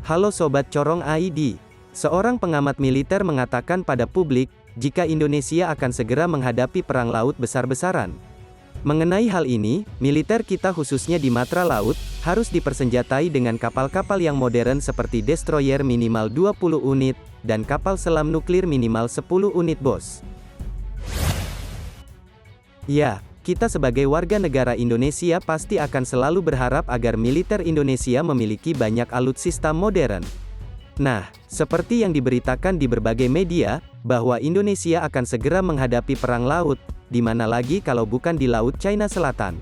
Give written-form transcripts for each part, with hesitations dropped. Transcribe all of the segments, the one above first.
Halo Sobat Corong ID. Seorang pengamat militer mengatakan pada publik, jika Indonesia akan segera menghadapi perang laut besar-besaran. Mengenai hal ini, militer kita khususnya di matra laut, harus dipersenjatai dengan kapal-kapal yang modern seperti destroyer minimal 20 unit, dan kapal selam nuklir minimal 10 unit bos. Ya, kita sebagai warga negara Indonesia pasti akan selalu berharap agar militer Indonesia memiliki banyak alutsista modern. Nah, seperti yang diberitakan di berbagai media, bahwa Indonesia akan segera menghadapi perang laut, di mana lagi kalau bukan di Laut China Selatan.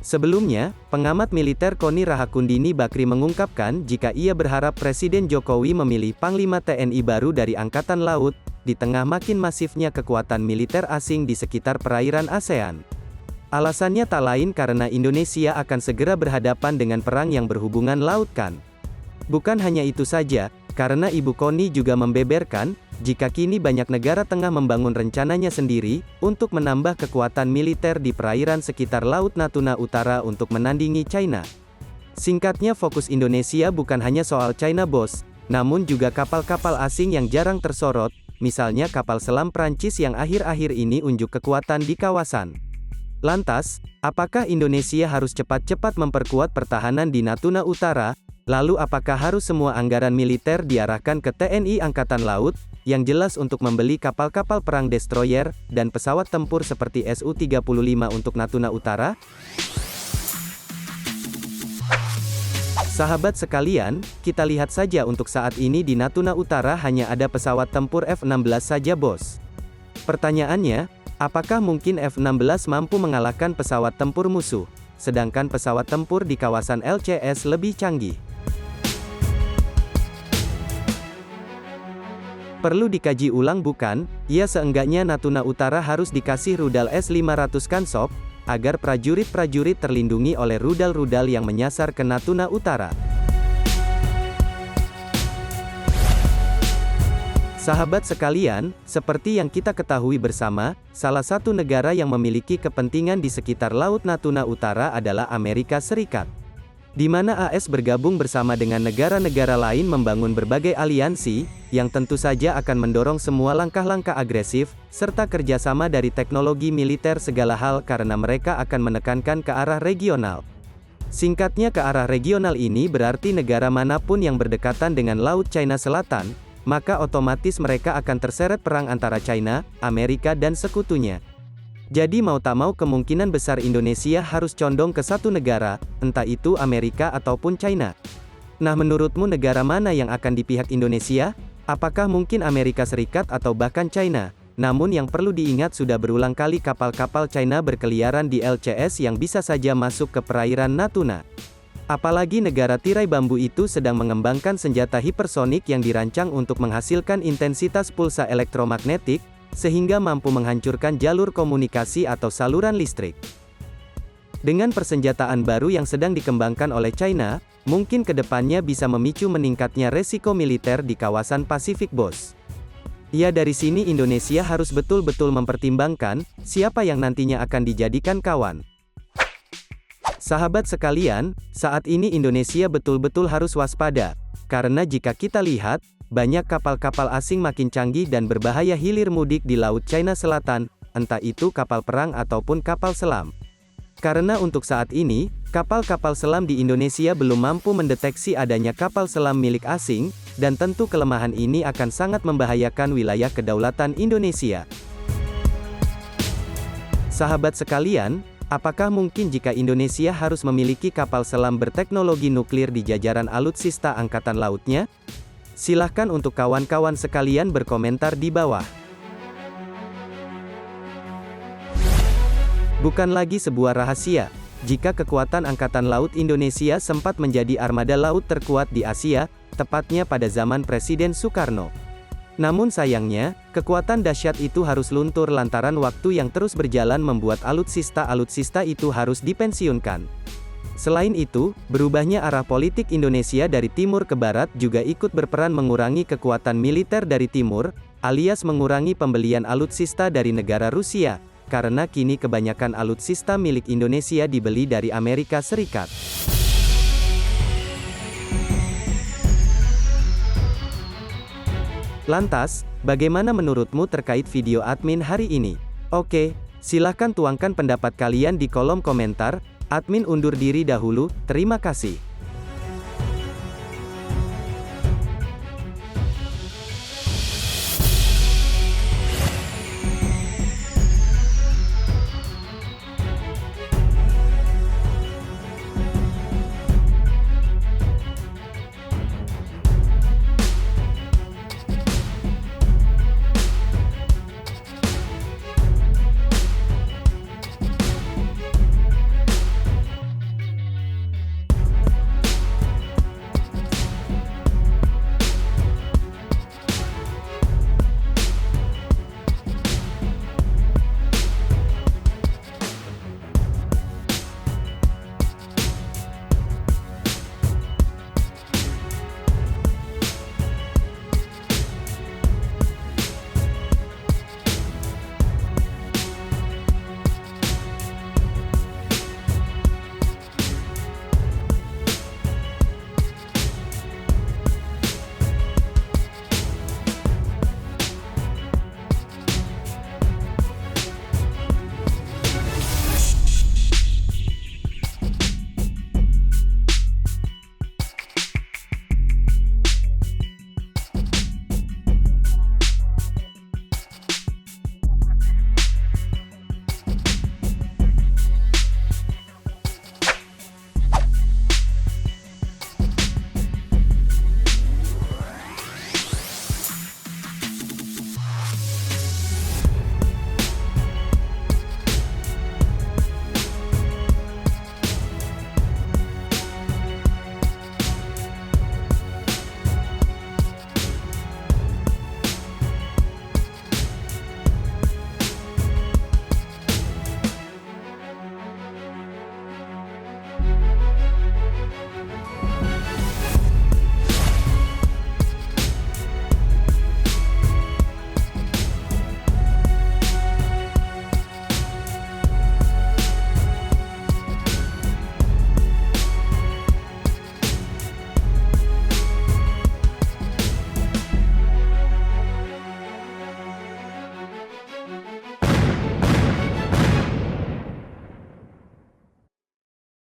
Sebelumnya, pengamat militer Koni Rahakundini Bakri mengungkapkan jika ia berharap Presiden Jokowi memilih Panglima TNI baru dari Angkatan Laut, di tengah makin masifnya kekuatan militer asing di sekitar perairan ASEAN. Alasannya tak lain karena Indonesia akan segera berhadapan dengan perang yang berhubungan laut kan. Bukan hanya itu saja, karena Ibu Koni juga membeberkan, jika kini banyak negara tengah membangun rencananya sendiri, untuk menambah kekuatan militer di perairan sekitar Laut Natuna Utara untuk menandingi China. Singkatnya fokus Indonesia bukan hanya soal China bos, namun juga kapal-kapal asing yang jarang tersorot, misalnya kapal selam Prancis yang akhir-akhir ini unjuk kekuatan di kawasan. Lantas, apakah Indonesia harus cepat-cepat memperkuat pertahanan di Natuna Utara? Lalu apakah harus semua anggaran militer diarahkan ke TNI Angkatan Laut, yang jelas untuk membeli kapal-kapal perang destroyer, dan pesawat tempur seperti Su-35 untuk Natuna Utara? Sahabat sekalian, kita lihat saja untuk saat ini di Natuna Utara hanya ada pesawat tempur F-16 saja bos. Pertanyaannya, apakah mungkin F-16 mampu mengalahkan pesawat tempur musuh, sedangkan pesawat tempur di kawasan LCS lebih canggih? Perlu dikaji ulang bukan? Ya seenggaknya Natuna Utara harus dikasih rudal S-500 Kansop, agar prajurit-prajurit terlindungi oleh rudal-rudal yang menyasar ke Natuna Utara. Sahabat sekalian, seperti yang kita ketahui bersama, salah satu negara yang memiliki kepentingan di sekitar Laut Natuna Utara adalah Amerika Serikat. Di mana AS bergabung bersama dengan negara-negara lain membangun berbagai aliansi, yang tentu saja akan mendorong semua langkah-langkah agresif, serta kerjasama dari teknologi militer segala hal karena mereka akan menekankan ke arah regional. Singkatnya ke arah regional ini berarti negara manapun yang berdekatan dengan Laut China Selatan, maka otomatis mereka akan terseret perang antara China, Amerika dan sekutunya. Jadi mau tak mau kemungkinan besar Indonesia harus condong ke satu negara, entah itu Amerika ataupun China. Nah menurutmu negara mana yang akan di pihak Indonesia? Apakah mungkin Amerika Serikat atau bahkan China? Namun yang perlu diingat sudah berulang kali kapal-kapal China berkeliaran di LCS yang bisa saja masuk ke perairan Natuna. Apalagi negara tirai bambu itu sedang mengembangkan senjata hipersonik yang dirancang untuk menghasilkan intensitas pulsa elektromagnetik, sehingga mampu menghancurkan jalur komunikasi atau saluran listrik. Dengan persenjataan baru yang sedang dikembangkan oleh China, mungkin kedepannya bisa memicu meningkatnya resiko militer di kawasan Pasifik bos. Ya dari sini Indonesia harus betul-betul mempertimbangkan, siapa yang nantinya akan dijadikan kawan. Sahabat sekalian, saat ini Indonesia betul-betul harus waspada, karena jika kita lihat, banyak kapal-kapal asing makin canggih dan berbahaya hilir mudik di Laut China Selatan, entah itu kapal perang ataupun kapal selam. Karena untuk saat ini, kapal-kapal selam di Indonesia belum mampu mendeteksi adanya kapal selam milik asing, dan tentu kelemahan ini akan sangat membahayakan wilayah kedaulatan Indonesia. Sahabat sekalian, apakah mungkin jika Indonesia harus memiliki kapal selam berteknologi nuklir di jajaran alutsista angkatan lautnya? Silahkan untuk kawan-kawan sekalian berkomentar di bawah. Bukan lagi sebuah rahasia, jika kekuatan Angkatan Laut Indonesia sempat menjadi armada laut terkuat di Asia, tepatnya pada zaman Presiden Soekarno. Namun sayangnya, kekuatan dahsyat itu harus luntur lantaran waktu yang terus berjalan membuat alutsista-alutsista itu harus dipensiunkan. Selain itu, berubahnya arah politik Indonesia dari timur ke barat juga ikut berperan mengurangi kekuatan militer dari timur, alias mengurangi pembelian alutsista dari negara Rusia, karena kini kebanyakan alutsista milik Indonesia dibeli dari Amerika Serikat. Lantas, bagaimana menurutmu terkait video admin hari ini? Oke, silahkan tuangkan pendapat kalian di kolom komentar. Admin undur diri dahulu, terima kasih.